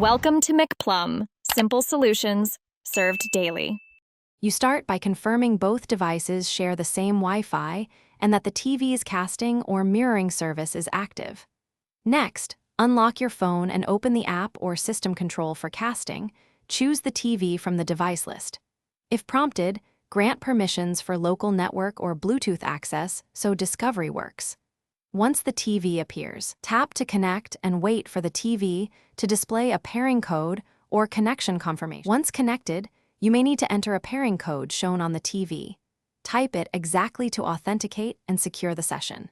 Welcome to McPlum, simple solutions served daily. You start by confirming both devices share the same Wi-Fi and that the TV's casting or mirroring service is active. Next, unlock your phone and open the app or system control for casting. Choose the TV from the device list. If prompted, grant permissions for local network or Bluetooth access so discovery works. Once the TV appears, tap to connect and wait for the TV to display a pairing code or connection confirmation. Once connected, you may need to enter a pairing code shown on the TV. Type it exactly to authenticate and secure the session.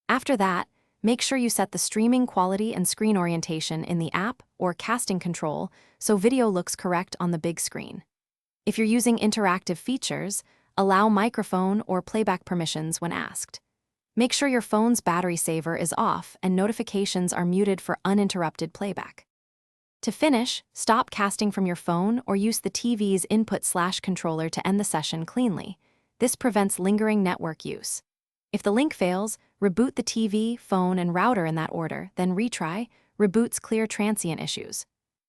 After that, make sure you set the streaming quality and screen orientation in the app or casting control so video looks correct on the big screen. If you're using interactive features, allow microphone or playback permissions when asked. Make sure your phone's battery saver is off and notifications are muted for uninterrupted playback. To finish, stop casting from your phone or use the TV's input/controller to end the session cleanly. This prevents lingering network use. If the link fails, reboot the TV, phone, and router in that order, then retry. Reboots clear transient issues.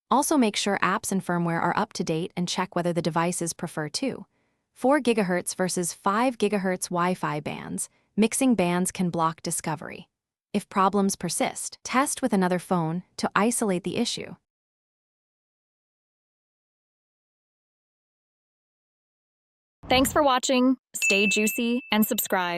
Also make sure apps and firmware are up to date and check whether the devices prefer 4 GHz versus 5 GHz Wi-Fi bands. Mixing bands can block discovery. If problems persist, test with another phone to isolate the issue. Thanks for watching. Stay juicy and subscribe.